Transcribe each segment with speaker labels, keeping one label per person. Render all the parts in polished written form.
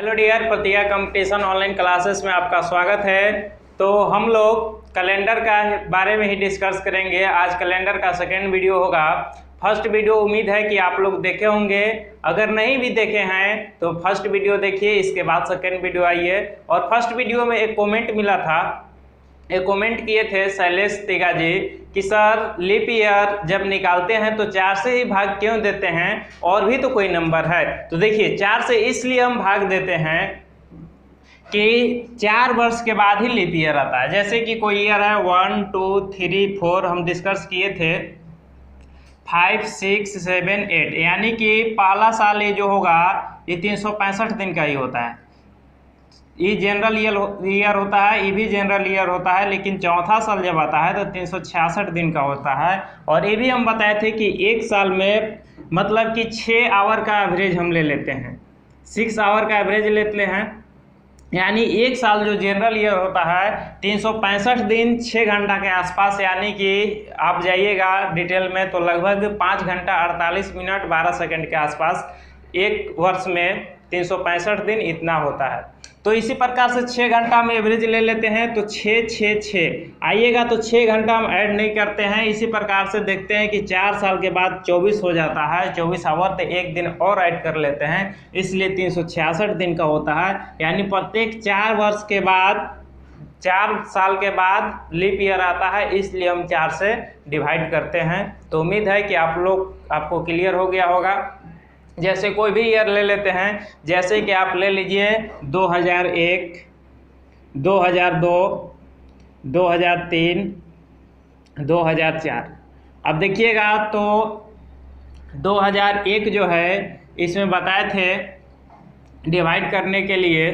Speaker 1: Hello dear, प्रतिज्ञा competition online classes में आपका स्वागत है। तो हम लोग कैलेंडर का बारे में ही डिस्कस करेंगे। आज कैलेंडर का सेकेंड वीडियो होगा। फर्स्ट वीडियो उम्मीद है कि आप लोग देखे होंगे। अगर नहीं भी देखे हैं तो फर्स्ट वीडियो देखिए, इसके बाद सेकेंड वीडियो आइए। और फर्स्ट वीडियो में एक कमेंट मिला था, एक कमेंट किए थे शैलेश तिगा जी कि सर लीप ईयर जब निकालते हैं तो 4 से ही भाग क्यों देते हैं, और भी तो कोई नंबर है। तो देखिए 4 से इसलिए हम भाग देते हैं कि 4 वर्ष के बाद ही लीप ईयर आता है। जैसे कि कोई ईयर है 1 2 3 4, हम डिस्कस किए थे 5 6 7 8, यानी कि पहला साल ये जो होगा ये 365 दिन का ही होता है। ये जनरल ईयर होता है, ये भी जनरल ईयर होता है, लेकिन चौथा साल जब आता है तो 366 दिन का होता है। और ये भी हम बताए थे कि एक साल में मतलब कि 6 आवर का एवरेज हम ले लेते हैं, 6 आवर का एवरेज लेते हैं। यानी एक साल जो जनरल ईयर होता है 365 दिन 6 घंटा के आसपास, यानी कि आप जाइएगा डिटेल में तो लगभग 5 घंटा 48 मिनट 12 सेकंड के आसपास एक वर्ष में 365 दिन इतना होता है। तो इसी प्रकार से 6 घंटा हम एवरेज ले लेते हैं, तो 6 6 6 आइएगा तो 6 घंटा हम ऐड नहीं करते हैं। इसी प्रकार से देखते हैं कि 4 साल के बाद 24 हो जाता है, 24 आवर, तो एक दिन और ऐड कर लेते हैं, इसलिए 366 दिन का होता है। यानी प्रत्येक 4 वर्ष के बाद 4 साल के बाद लीप ईयर आता है, इसलिए हम 4 से डिवाइड करते हैं। तो उम्मीद है कि आपको क्लियर हो गया होगा। जैसे कोई भी ईयर ले लेते हैं, जैसे कि आप ले लीजिए 2001, 2002, 2003, 2004। अब देखिएगा तो 2001 जो है इसमें बताए थे डिवाइड करने के लिए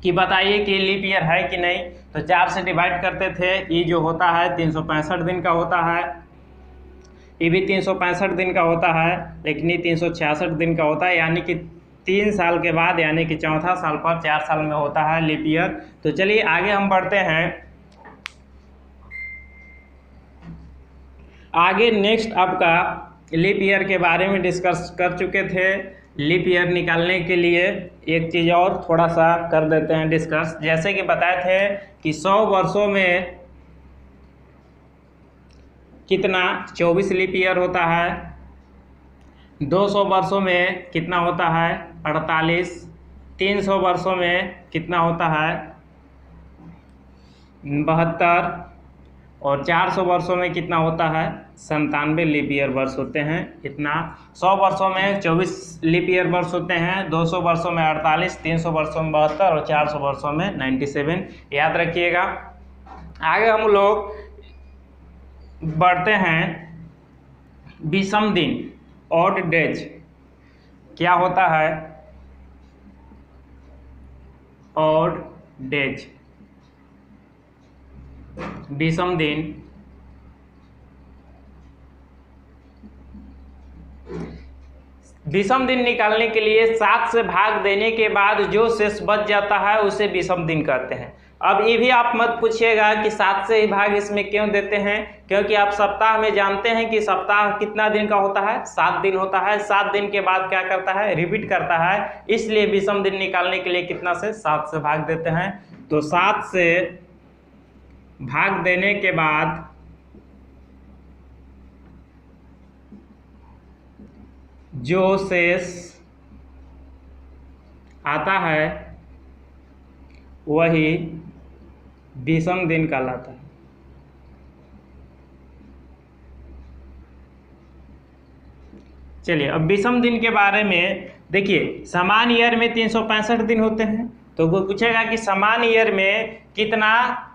Speaker 1: कि बताइए कि लीप ईयर है कि नहीं। तो 4 से डिवाइड करते थे, ये जो होता है 365 दिन का होता है, ये भी 365 दिन का होता है, लेकिन ये 366 दिन का होता है। यानी कि 3 साल के बाद, यानी कि चौथा साल पर 4 साल में होता है लीप ईयर। तो चलिए आगे हम बढ़ते हैं। आगे नेक्स्ट आपका लीप ईयर के बारे में डिस्कस कर चुके थे। लीप ईयर निकालने के लिए एक चीज़ और थोड़ा सा कर देते हैं डिस्कस। जैसे कि बताए थे कि 100 वर्षों में कितना 24 लीप ईयर होता है, 200 वर्षों में कितना होता है 48, 300 वर्षों में कितना होता है 72, और 400 वर्षों में कितना होता है 97 लीप ईयर वर्ष होते हैं। इतना 100 वर्षों में 24 लीप ईयर वर्ष होते हैं, 200 वर्षों में 48, 300 वर्षों में 72 और 400 वर्षों में 97। याद रखिएगा। आगे हम लोग बढ़ते हैं। विषम दिन, ऑड डेज क्या होता है? ऑड डेज, विषम दिन। विषम दिन निकालने के लिए 7 से भाग देने के बाद जो शेष बच जाता है उसे विषम दिन कहते हैं। अब ये भी आप मत पूछिएगा कि 7 से ही भाग इसमें क्यों देते हैं, क्योंकि आप सप्ताह में जानते हैं कि सप्ताह कितना दिन का होता है, 7 दिन होता है। 7 दिन के बाद क्या करता है, रिपीट करता है, इसलिए विषम दिन निकालने के लिए कितना से 7 से भाग देते हैं। तो 7 से भाग देने के बाद जो शेष आता है वही विषम दिन कहलाता है। चलिए अब विषम दिन के बारे में देखिए। समान ईयर में 365 दिन होते हैं, तो वो पूछेगा कि समान ईयर में कितना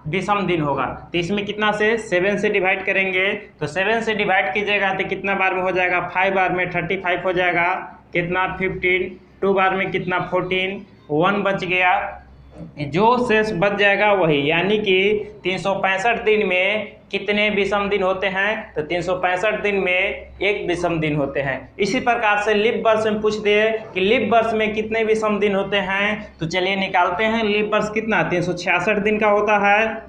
Speaker 1: विषम दिन होगा। तो इसमें कितना से 7 से डिवाइड करेंगे, तो 7 से डिवाइड कीजिएगा तो कितना बार में हो जाएगा, 5 बार में 35 हो जाएगा, कितना 15, 2 बार में कितना 14, 1 बच गया। जो शेष बच जाएगा वही, यानी कि 365 दिन में कितने विषम दिन होते हैं, तो 365 दिन में एक विषम दिन होते हैं। इसी प्रकार से लीप वर्ष में पूछ दिए कि लीप वर्ष में कितने विषम दिन होते हैं, तो चलिए निकालते हैं। लीप वर्ष कितना 366 दिन का होता है।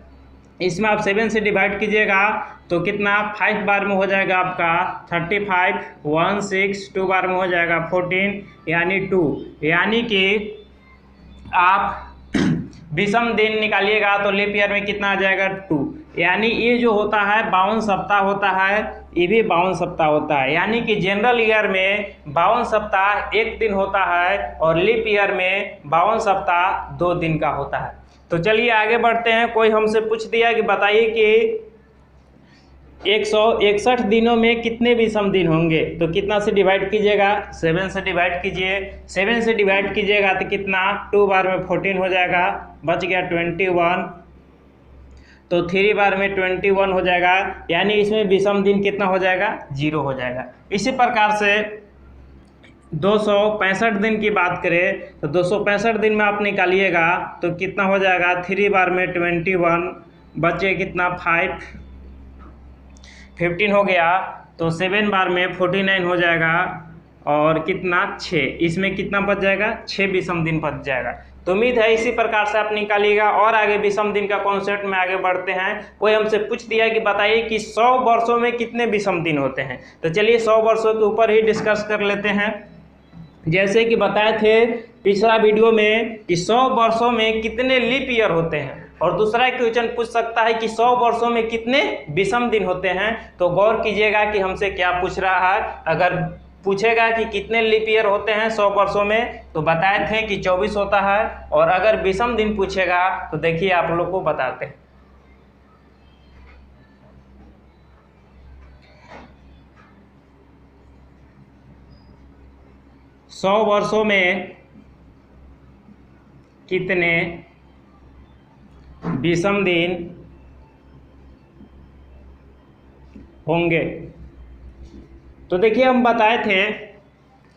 Speaker 1: इसमें आप 7 से डिवाइड कीजिएगा तो कितना 5 बार में हो जाएगा आपका 35, 1 6, 2 बार में हो जाएगा 14, यानी 2, यानी कि आप विषम दिन निकालिएगा तो लीप ईयर में कितना आ जाएगा 2, यानी ये जो होता है 52 सप्ताह होता है, ये भी 52 सप्ताह होता है। यानी कि जनरल ईयर में 52 सप्ताह 1 दिन होता है और लीप ईयर में 52 सप्ताह 2 दिन का होता है। तो चलिए आगे बढ़ते हैं। कोई हमसे पूछ दिया कि बताइए कि 161 दिनों में कितने विषम दिन होंगे, तो कितना से डिवाइड कीजिएगा, 7 से डिवाइड कीजिए। 7 से डिवाइड कीजिएगा तो कितना, 2 बार में 14 हो जाएगा, बच गया 21, तो 3 बार में 21 हो जाएगा, यानी इसमें विषम दिन कितना हो जाएगा, 0 हो जाएगा। इसी प्रकार से 265 दिन की बात करें तो 265 दिन में आप निकालिएगा तो कितना हो जाएगा, 3 बार में 21, बचे कितना 15 हो गया, तो 7 बार में 49 हो जाएगा और कितना 6, इसमें कितना बच जाएगा, 6 विषम दिन बच जाएगा। तो उम्मीद है इसी प्रकार से आप निकालिएगा। और आगे विषम दिन का कॉन्सेप्ट में आगे बढ़ते हैं। कोई हमसे पूछ दिया कि बताइए कि 100 वर्षों में कितने विषम दिन होते हैं, तो चलिए 100 वर्षों के ऊपर ही डिस्कस कर लेते हैं। जैसे कि बताए थे पिछला वीडियो में कि 100 वर्षों में कितने लीप ईयर होते हैं, और दूसरा क्वेश्चन पूछ सकता है कि 100 वर्षों में कितने विषम दिन होते हैं। तो गौर कीजिएगा कि हमसे क्या पूछ रहा है। अगर पूछेगा कि कितने लीप ईयर होते हैं 100 वर्षों में, तो बताए थे कि 24 होता है, और अगर विषम दिन पूछेगा तो देखिए आप लोग को बताते हैं। सौ वर्षों में कितने विषम दिन होंगे, तो देखिए हम बताए थे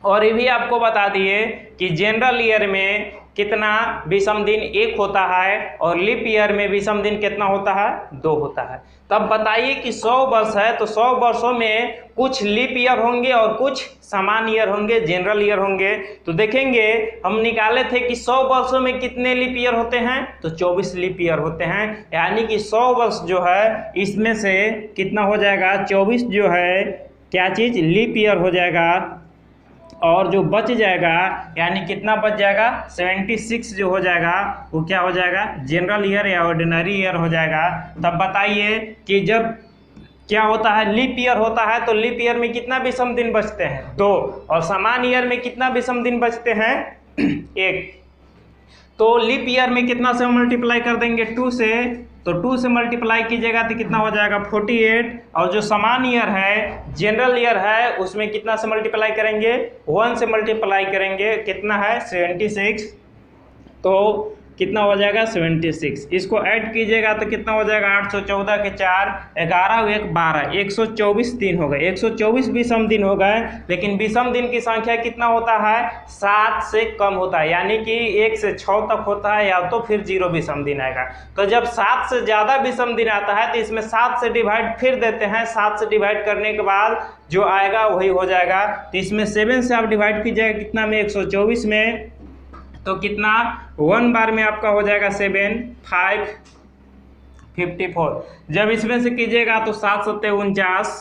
Speaker 1: और ये भी आपको बता दिए कि जनरल ईयर में कितना विषम दिन 1 होता है और लीप ईयर में विषम दिन कितना होता है, 2 होता है। तब बताइए कि 100 वर्ष है तो 100 वर्षों में कुछ लीप ईयर होंगे और कुछ समान ईयर होंगे, जनरल ईयर होंगे। तो देखेंगे हम निकाले थे कि 100 वर्षों में कितने लीप ईयर होते हैं, तो 24 लीप ईयर होते हैं। यानी कि 100 वर्ष जो है इसमें से कितना हो जाएगा, 24 जो है क्या चीज़, लीप ईयर हो जाएगा, और जो बच जाएगा यानी कितना बच जाएगा, 76 जो हो जाएगा वो क्या हो जाएगा, जनरल ईयर या ऑर्डिनरी ईयर हो जाएगा। तब बताइए कि जब क्या होता है, लीप ईयर होता है, तो लीप ईयर में कितना विषम दिन बचते हैं, 2, और समान ईयर में कितना विषम दिन बचते हैं, 1। तो लीप ईयर में कितना से मल्टीप्लाई कर देंगे, 2 से, तो 2 से मल्टीप्लाई कीजिएगा तो कितना हो जाएगा 48, और जो समान ईयर है जनरल ईयर है उसमें कितना से मल्टीप्लाई करेंगे, 1 से मल्टीप्लाई करेंगे, कितना है 76, तो कितना हो जाएगा 76। इसको ऐड कीजिएगा तो कितना हो जाएगा, 814 के 4, 11 1 12, 124 दिन हो गए, 124 विषम दिन हो गए। लेकिन विषम दिन की संख्या कितना होता है, 7 से कम होता है, यानी कि 1 से 6 तक होता है, या तो फिर 0 विषम दिन आएगा। तो जब 7 से ज़्यादा विषम दिन आता है तो इसमें 7 से डिवाइड फिर देते हैं, 7 से डिवाइड करने के बाद जो आएगा वही हो जाएगा। तो इसमें 7 से आप डिवाइड कीजिएगा कितना में, 124 में, तो कितना 1 बार में आपका हो जाएगा 7, 5, 54। जब इसमें से कीजिएगा तो 7 7 49,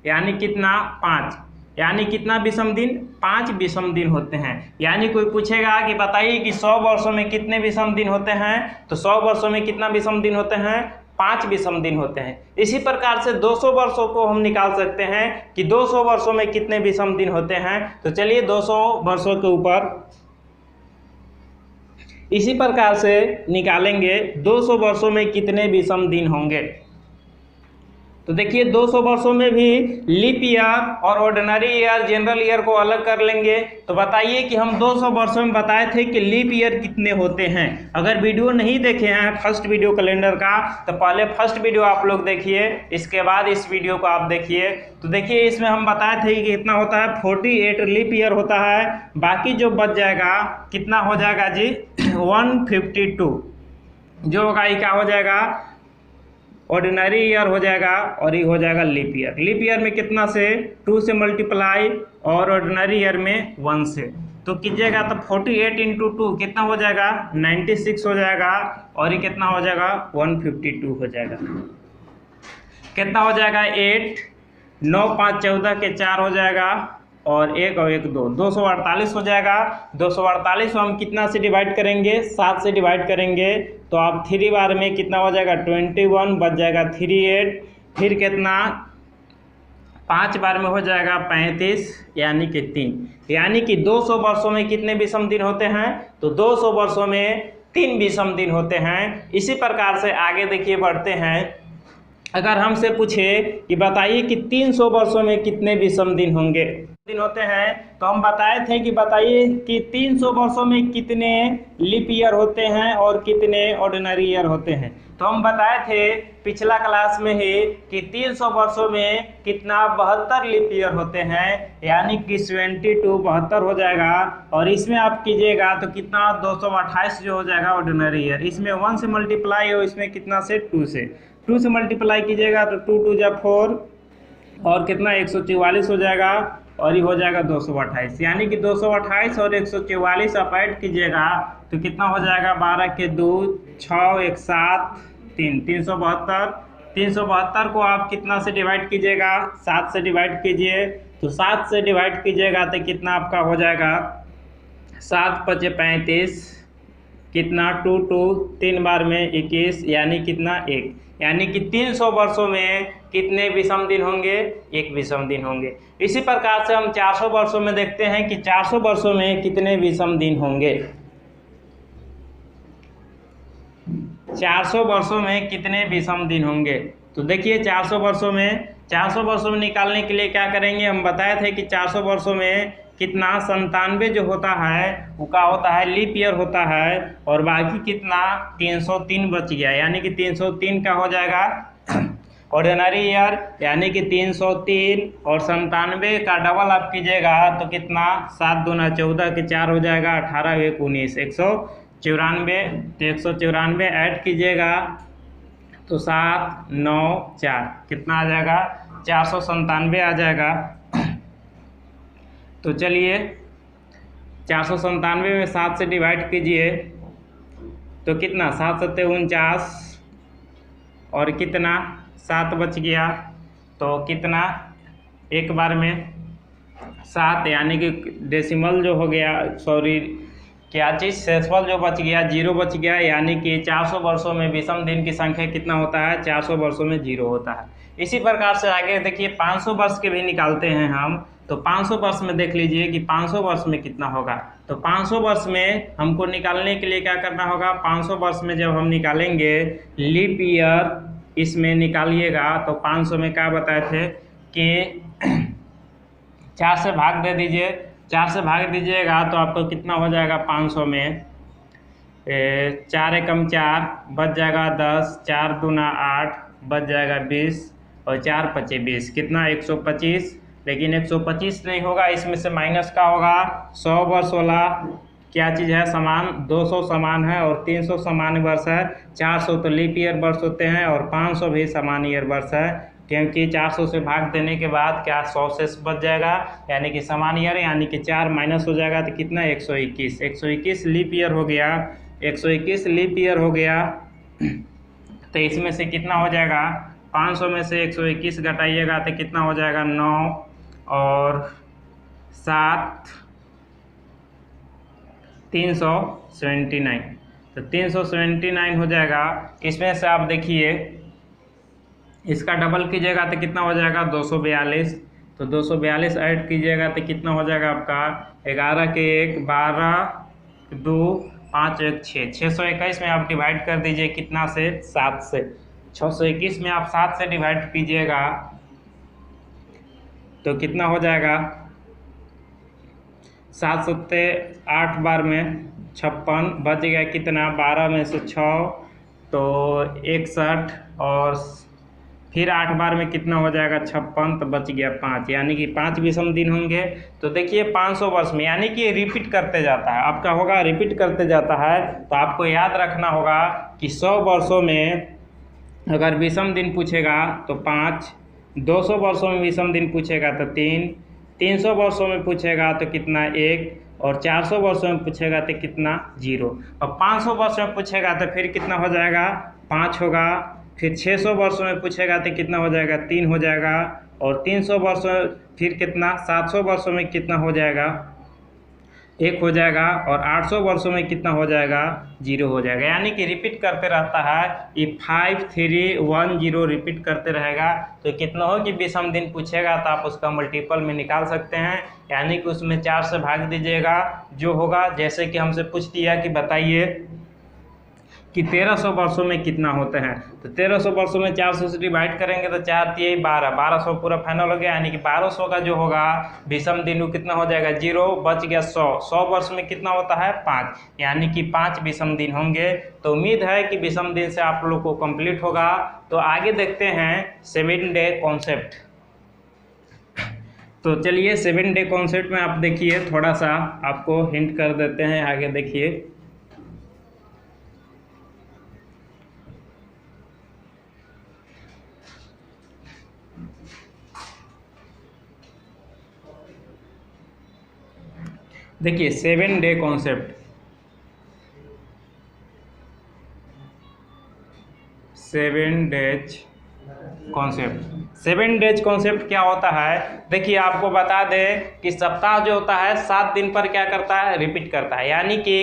Speaker 1: यानी कितना 5, यानी कितना विषम दिन, 5 विषम दिन होते हैं। यानी कोई पूछेगा कि बताइए कि 100 वर्षों में कितने विषम दिन होते हैं, तो 100 वर्षों में कितना विषम दिन होते हैं, 5 विषम दिन होते हैं। इसी प्रकार से 200 वर्षों को हम निकाल सकते हैं कि 200 वर्षों में कितने विषम दिन होते हैं। तो चलिए 200 वर्षों के ऊपर इसी प्रकार से निकालेंगे 200 वर्षों में कितने विषम दिन होंगे। तो देखिए 200 वर्षों में भी लीप ईयर और ऑर्डिनरी ईयर, जनरल ईयर को अलग कर लेंगे। तो बताइए कि हम 200 वर्षों में बताए थे कि लीप ईयर कितने होते हैं। अगर वीडियो नहीं देखे हैं फर्स्ट वीडियो कैलेंडर का, तो पहले फर्स्ट वीडियो आप लोग देखिए, इसके बाद इस वीडियो को आप देखिए। तो देखिए इसमें हम बताए थे कि कितना होता है, 48 लीप ईयर होता है। बाकी जो बच जाएगा कितना हो जाएगा जी, 152 जो होगा ये क्या हो जाएगा, ऑर्डिनरी ईयर हो जाएगा, और ये हो जाएगा लीप ईयर। लीप ईयर में कितना से, 2 से मल्टीप्लाई, और ऑर्डिनरी ईयर में 1 से। तो कीजिएगा तो 48 × 2 कितना हो जाएगा, 96 हो जाएगा, और ये कितना हो जाएगा 152 हो जाएगा। कितना हो जाएगा 8, 9 5 14 के 4 हो जाएगा, और एक 2 248 हो जाएगा। 248 को हम कितना से डिवाइड करेंगे, 7 से डिवाइड करेंगे, तो आप 3 बार में कितना हो जाएगा 21, बच जाएगा 38, फिर कितना 5 बार में हो जाएगा 35, यानी कि 3। यानी कि 200 वर्षों में कितने विषम दिन होते हैं, तो 200 वर्षों में 3 विषम दिन होते हैं। इसी प्रकार से आगे देखिए बढ़ते हैं। अगर हमसे पूछे कि बताइए कि 300 वर्षों में कितने विषम दिन होंगे, दिन होते हैं, तो हम बताए थे कि बताइए कि 300 वर्षों में कितने लीप ईयर होते हैं और कितने ऑर्डिनरी ईयर होते हैं। तो हम बताए थे पिछला क्लास में ही कि 300 वर्षों में कितना 72 लीप ईयर होते हैं, यानी कि 72 72 हो जाएगा। और इसमें आप कीजिएगा तो कितना 228 जो हो जाएगा ऑर्डिनरी ईयर। इसमें 1 से मल्टीप्लाई हो, इसमें कितना से 2 से मल्टीप्लाई कीजिएगा तो 2 2 जा 4 और कितना 144 हो जाएगा, और ये हो जाएगा 228। यानी कि 228 और 144 आप ऐड कीजिएगा तो कितना हो जाएगा 12 के 2 6 1 7 3 372। 372 को आप कितना से डिवाइड कीजिएगा, 7 से डिवाइड कीजिए, तो 7 से डिवाइड कीजिएगा तो कितना आपका हो जाएगा 7 5 35, कितना 2 2 3 बार में 21, यानी कितना 1। यानी कि 300 वर्षों में कितने विषम दिन होंगे, 1 विषम दिन होंगे। इसी प्रकार से हम 400 वर्षों में देखते हैं कि 400 वर्षों में कितने विषम दिन होंगे। 400 वर्षों में कितने विषम दिन होंगे, तो देखिए 400 वर्षों में निकालने के लिए क्या करेंगे, हम बताए थे कि 400 वर्षों में कितना 97 जो होता है वो क्या होता है, लीप ईयर होता है, और बाकी कितना 303 बच गया, यानी कि 303 का हो जाएगा ऑर्डिनरी ईयर, यानी कि 303 और 97 का डबल आप कीजिएगा तो कितना 7 दूना 14 के 4 हो जाएगा, 18 1 19 194। तो 194 ऐड कीजिएगा तो 7 9 4 कितना आ जाएगा 497 आ जाएगा। तो चलिए 497 में 7 से डिवाइड कीजिए तो कितना 7 7 49 और कितना 7 बच गया, तो कितना एक बार में 7, यानी कि डेसिमल जो हो गया, सॉरी क्या चीज़ सेसवल जो बच गया 0 बच गया, यानी कि 400 वर्षों में विषम दिन की संख्या कितना होता है, 400 वर्षों में 0 होता है। इसी प्रकार से आगे देखिए 500 वर्ष के भी निकालते हैं हम, तो 500 वर्ष में देख लीजिए कि 500 वर्ष में कितना होगा। तो 500 वर्ष में हमको निकालने के लिए क्या करना होगा, 500 वर्ष में जब हम निकालेंगे लीप ईयर इसमें निकालिएगा तो 500 में क्या बताए थे कि 4 से भाग दे दीजिए, 4 से भाग दीजिएगा तो आपको कितना हो जाएगा 500 में 4 एकम 4 बच जाएगा 10, 4 दूना 8 बच जाएगा 20 और 4 पचे 20, कितना 125। लेकिन 125 नहीं होगा, इसमें से माइनस का होगा 100 वर्ष वाला क्या चीज़ है समान, 200 समान है और 300 समान वर्ष है, 400 तो लीप ईयर वर्ष होते हैं और 500 भी समान ईयर वर्ष है, क्योंकि 400 से भाग देने के बाद क्या 100 से बच जाएगा, यानी कि समान ईयर, यानी कि 4 माइनस हो जाएगा तो कितना 121। 121 लीप ईयर हो गया, 121 लीप ईयर हो गया। तो इसमें से कितना हो जाएगा 500 में से 121 घटाइएगा तो कितना हो जाएगा 9 और 7 379, तो 379 हो जाएगा। इसमें से आप देखिए इसका डबल कीजिएगा तो कितना हो जाएगा 242, तो 242 ऐड कीजिएगा तो कितना हो जाएगा आपका 11 के 1 12 2 5 1 6 621 में आप डिवाइड कर दीजिए कितना से 7 से, 621 में आप 7 से डिवाइड कीजिएगा तो कितना हो जाएगा 7 7 8 बार में 56 बच गया, कितना 12 में से 6 तो 61 और फिर 8 बार में कितना हो जाएगा 56 तो बच गया 5, यानी कि 5 विषम दिन होंगे। तो देखिए 500 वर्ष में, यानी कि रिपीट करते जाता है, आपका होगा रिपीट करते जाता है। तो आपको याद रखना होगा कि 100 वर्षों में अगर विषम दिन पूछेगा तो 5, 200 वर्षों में विषम दिन पूछेगा तो 3, 300 वर्षों में पूछेगा तो कितना 1 और 400 वर्षों में पूछेगा तो कितना 0 और 500 वर्षों में पूछेगा तो फिर कितना हो जाएगा 5 होगा, फिर 600 वर्षों में पूछेगा तो कितना हो जाएगा 3 हो जाएगा और 300 वर्षों फिर कितना 700 वर्षों में कितना हो जाएगा 1 हो जाएगा, और 800 वर्षों में कितना हो जाएगा 0 हो जाएगा। यानी कि रिपीट करते रहता है, ये 5310 रिपीट करते रहेगा। तो कितना हो कि विषम दिन पूछेगा तो आप उसका मल्टीपल में निकाल सकते हैं, यानी कि उसमें 4 से भाग दीजिएगा जो होगा। जैसे कि हमसे पूछ दिया कि बताइए कि 1300 वर्षों में कितना होते हैं, तो 1300 वर्षों में 400 से डिवाइड करेंगे तो 4 3 12, 1200 पूरा फाइनल हो गया। यानी कि 1200 का जो होगा विषम दिन कितना हो जाएगा 0, बच गया 100। 100 वर्ष में कितना होता है 5, यानी कि 5 विषम दिन होंगे। तो उम्मीद है कि विषम दिन से आप लोग को कंप्लीट होगा। तो आगे देखते हैं 7 डे कॉन्सेप्ट। तो चलिए 7 डे कॉन्सेप्ट में आप देखिए, थोड़ा सा आपको हिंट कर देते हैं। आगे देखिए, देखिए 7 day concept, 7 days concept. 7 days concept क्या होता है, देखिए आपको बता दें कि सप्ताह जो होता है 7 दिन पर क्या करता है रिपीट करता है। यानी कि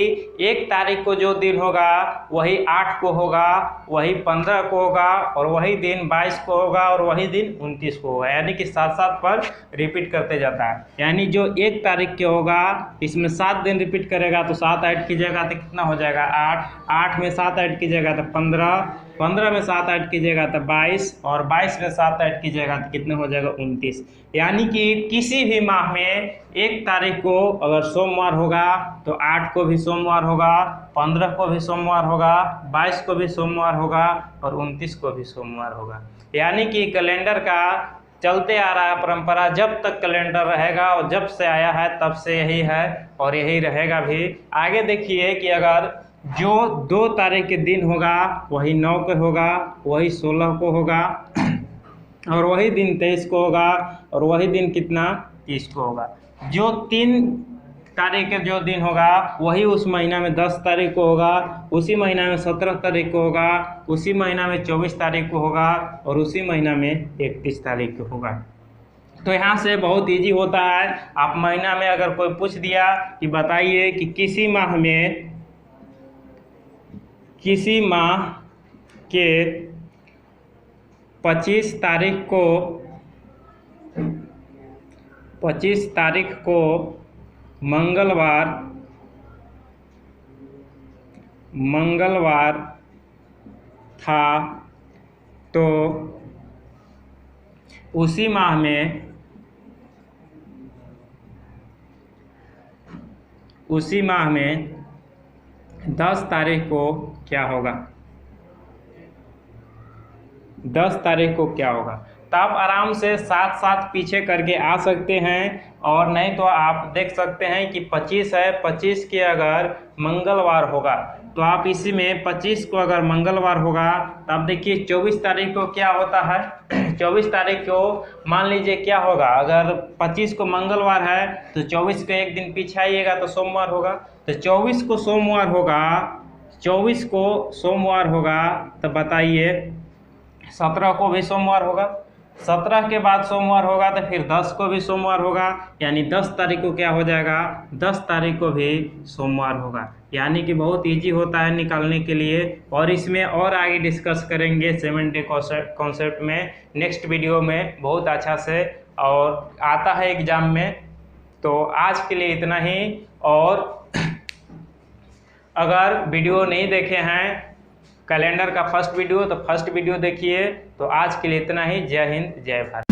Speaker 1: 1 तारीख को जो दिन होगा वही 8 को होगा, वही 15 को होगा, और वही दिन 22 को होगा, और वही दिन 29 को होगा। यानी कि 7-7 पर रिपीट करते जाता है। यानी जो 1 तारीख के होगा इसमें 7 दिन रिपीट करेगा, तो 7 ऐड कीजिएगा तो कितना हो जाएगा 8, 8 में 7 ऐड कीजिएगा तो 15, 15 में 7 ऐड कीजिएगा तो 22, और 22 में 7 ऐड कीजिएगा तो कितने हो जाएगा 29। यानी कि किसी भी माह में 1 तारीख को अगर सोमवार होगा तो 8 को भी सोमवार होगा, 15 को भी सोमवार होगा, 22 को भी सोमवार होगा, और 29 को भी सोमवार होगा। यानी कि कैलेंडर का चलते आ रहा है परंपरा, जब तक कैलेंडर रहेगा और जब से आया है तब से यही है और यही रहेगा भी। आगे देखिए कि अगर जो 2 तारीख के दिन होगा वही 9 को होगा, वही 16 को होगा, और वही दिन 23 को होगा, और वही दिन कितना 30 को होगा। जो 3 तारीख के जो दिन होगा वही उस महीना में 10 तारीख को होगा, उसी महीना में 17 तारीख को होगा, उसी महीना में 24 तारीख को होगा, और उसी महीना में 31 तारीख को होगा। तो यहाँ से बहुत इजी होता है। आप महीना में अगर कोई पूछ दिया कि बताइए कि किसी माह के 25 तारीख को मंगलवार था, तो उसी माह में 10 तारीख को क्या होगा, 10 तारीख को क्या होगा। तो आप आराम से साथ पीछे करके आ सकते हैं, और नहीं तो आप देख सकते हैं कि 25 है, 25 के अगर मंगलवार होगा तो आप इसी में 25 को अगर मंगलवार होगा तो आप देखिए 24 तारीख को क्या होता है 24 तारीख को मान लीजिए क्या होगा, अगर 25 को मंगलवार है तो 24 को एक दिन पीछे आइएगा तो सोमवार होगा। तो 24 को सोमवार होगा, तो बताइए 17 को भी सोमवार होगा, 17 के बाद सोमवार होगा तो फिर 10 को भी सोमवार होगा, यानी 10 तारीख को क्या हो जाएगा 10 तारीख को भी सोमवार होगा। यानी कि बहुत इजी होता है निकालने के लिए, और इसमें और आगे डिस्कस करेंगे 7 डे कॉन्सेप्ट में नेक्स्ट वीडियो में बहुत अच्छा से, और आता है एग्जाम में। तो आज के लिए इतना ही, और अगर वीडियो नहीं देखे हैं कैलेंडर का फर्स्ट वीडियो तो फर्स्ट वीडियो देखिए। तो आज के लिए इतना ही। जय हिंद, जय भारत।